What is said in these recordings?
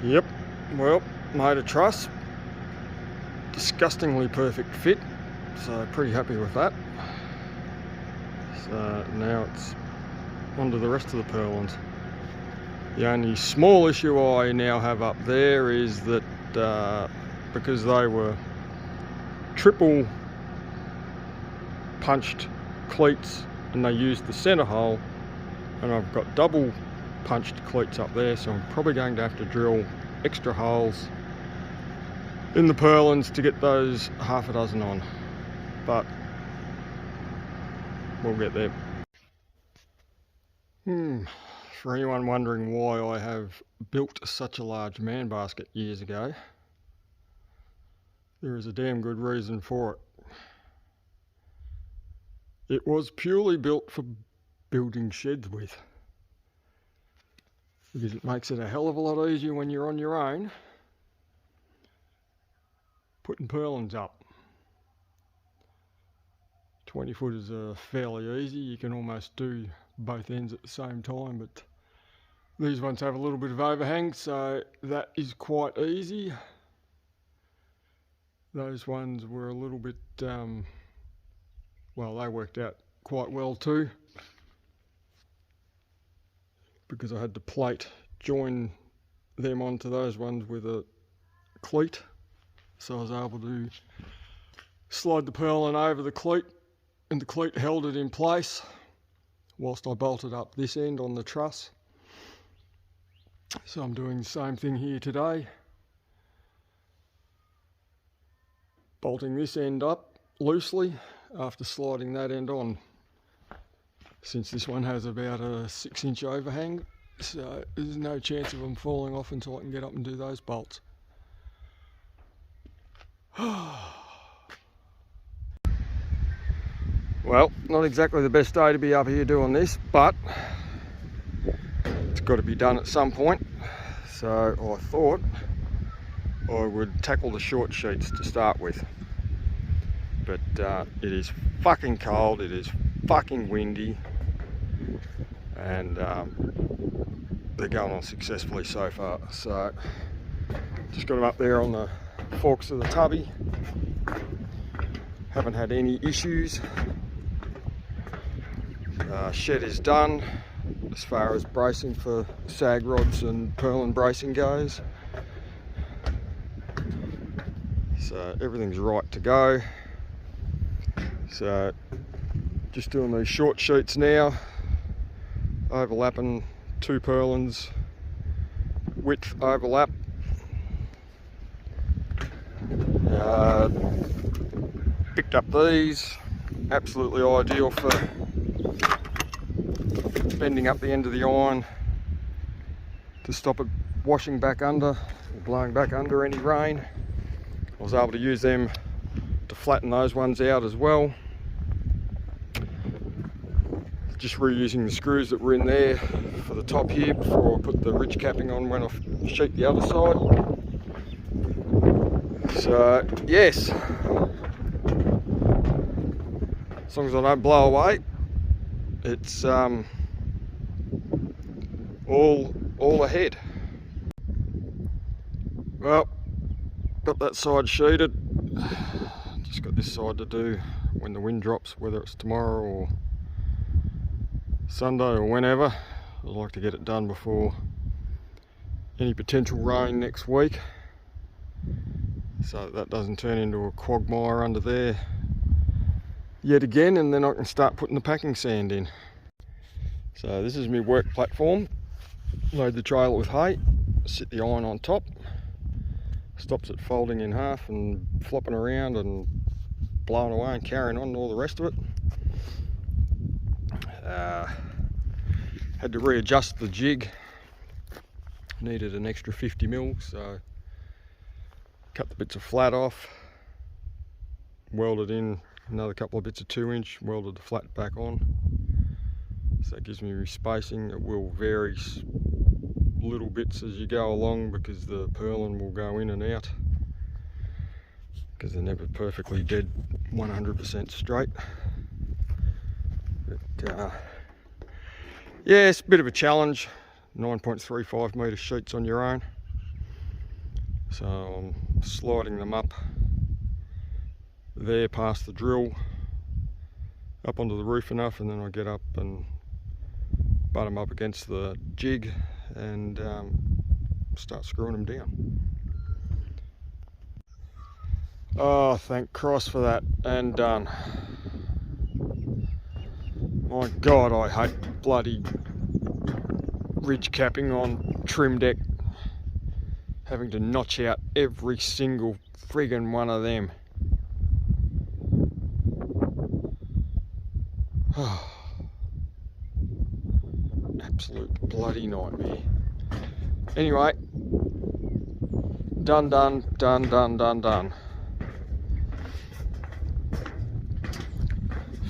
Yep, well, made a truss, disgustingly perfect fit, so pretty happy with that. So now it's on to the rest of the purlins. The only small issue I now have up there is that because they were triple punched cleats and they used the centre hole, and I've got double punched cleats up there, so I'm probably going to have to drill extra holes in the purlins to get those half a dozen on, but we'll get there. For anyone wondering why I have built such a large man basket years ago, there is a damn good reason for it. It was purely built for building sheds with, because it makes it a hell of a lot easier when you're on your own putting purlins up. 20 footers are fairly easy, you can almost do both ends at the same time, but these ones have a little bit of overhang, so that is quite easy. Those ones were a little bit, well, they worked out quite well too, because I had to plate join them onto those ones with a cleat, so I was able to slide the purlin over the cleat, and the cleat held it in place whilst I bolted up this end on the truss. So I'm doing the same thing here today, bolting this end up loosely after sliding that end on, since this one has about a 6-inch overhang, so there's no chance of them falling off until I can get up and do those bolts. Well, not exactly the best day to be up here doing this, but it's got to be done at some point. So I thought I would tackle the short sheets to start with. But it is fucking cold, it is fucking windy, and they're going on successfully so far. So just got them up there on the forks of the tubby. Haven't had any issues. Shed is done as far as bracing for sag rods and purlin bracing goes. So everything's right to go. So just doing these short sheets now, overlapping 2 purlins, width overlap. Picked up these, absolutely ideal for bending up the end of the iron to stop it washing back under or blowing back under any rain. I was able to use them to flatten those ones out as well. Just reusing the screws that were in there for the top here before I put the ridge capping on when I sheet the other side. So yes, as long as I don't blow away, it's all ahead. Well, got that side sheeted, just got this side to do when the wind drops, whether it's tomorrow or Sunday or whenever. I'd like to get it done before any potential rain next week, so that doesn't turn into a quagmire under there yet again, and then I can start putting the packing sand in. So this is my work platform. Load the trailer with hay, sit the iron on top, stops it folding in half and flopping around and blowing away and carrying on and all the rest of it. Had to readjust the jig, needed an extra 50 mil, so cut the bits of flat off, welded in another couple of bits of 2-inch, welded the flat back on. So that gives me spacing. It will vary little bits as you go along because the purlin will go in and out, because they're never perfectly dead 100% straight. But yeah, it's a bit of a challenge, 9.35 metre sheets on your own. So I'm sliding them up there past the drill, up onto the roof enough, and then I get up and butt them up against the jig and start screwing them down. Oh, thank Christ for that, and done. My God, I hate bloody ridge capping on trim deck, having to notch out every single friggin' one of them. Absolute bloody nightmare. Anyway, done.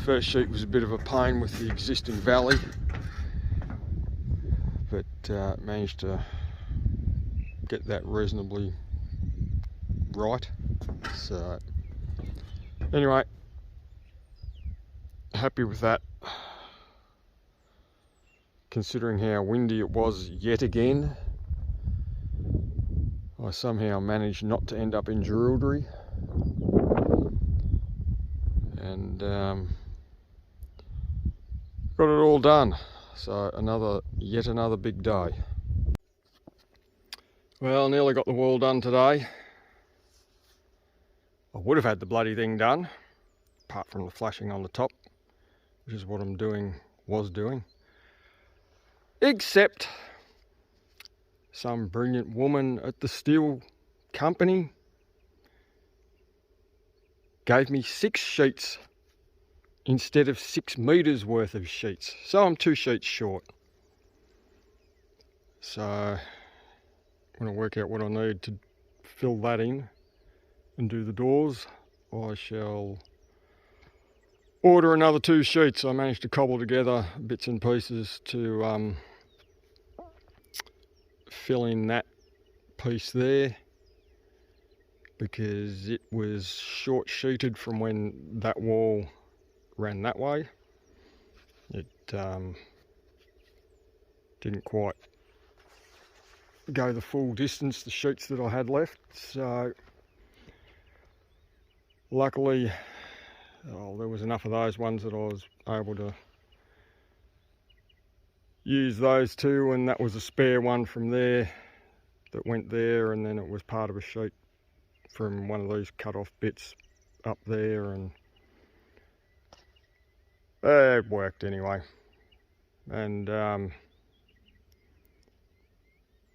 First sheet was a bit of a pain with the existing valley, but managed to get that reasonably right. So anyway, happy with that, considering how windy it was yet again. I somehow managed not to end up in Jerilderie, and got it all done. So yet another big day. Well, nearly got the wall done today. I would have had the bloody thing done, apart from the flashing on the top, which is what was doing. Except some brilliant woman at the steel company gave me 6 sheets instead of 6 meters worth of sheets. So I'm 2 sheets short. So when I work out what I need to fill that in and do the doors, I shall order another 2 sheets. I managed to cobble together bits and pieces to fill in that piece there, because it was short sheeted from when that wall ran that way. It didn't quite go the full distance, the sheets that I had left. So luckily, there was enough of those ones that I was able to use those 2, and that was a spare one from there that went there, and then it was part of a sheet from one of these cut off bits up there, and it worked anyway. And I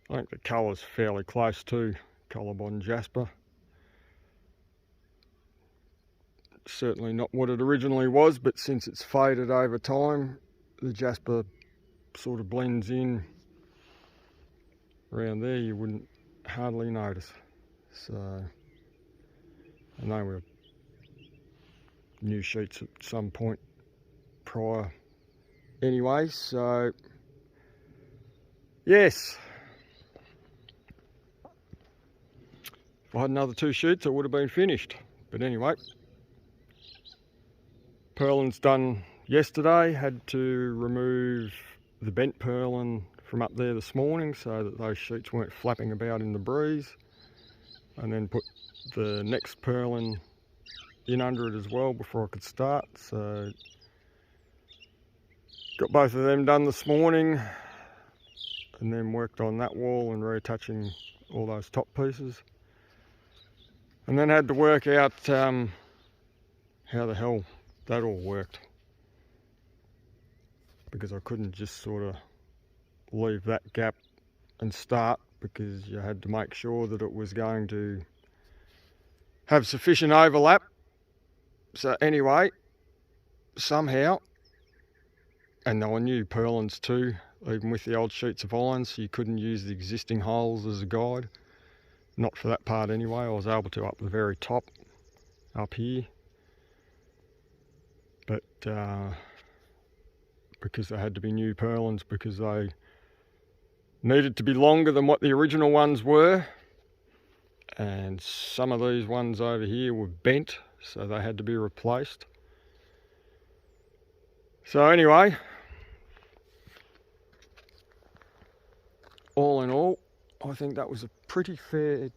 think the colour's fairly close to Colorbond Jasper. Certainly not what it originally was, but since it's faded over time, the Jasper sort of blends in around there. You wouldn't hardly notice. So I know we're new sheets at some point prior anyway, so yes, if I had another 2 sheets I would have been finished. But anyway, purlin's done yesterday. Had to remove the bent purlin from up there this morning so that those sheets weren't flapping about in the breeze, and then put the next purlin in under it as well before I could start. So got both of them done this morning, and then worked on that wall and reattaching all those top pieces, and then had to work out how the hell that all worked, because I couldn't just sort of leave that gap and start, because you had to make sure that it was going to have sufficient overlap. So anyway, somehow, and they were new purlins too, even with the old sheets of iron, so you couldn't use the existing holes as a guide. Not for that part anyway. I was able to up the very top, up here. But because they had to be new purlins, because they needed to be longer than what the original ones were. And some of these ones over here were bent, so they had to be replaced. So anyway, all in all, I think that was a pretty fair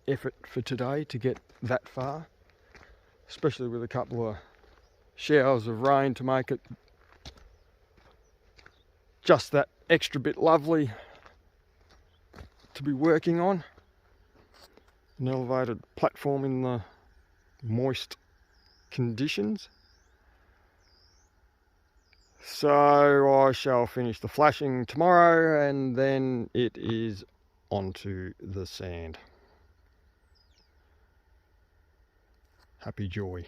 effort for today to get that far, especially with a couple of showers of rain to make it just that extra bit lovely to be working on. An elevated platform in the moist conditions. So I shall finish the flashing tomorrow, and then it is onto the sand. Happy joy.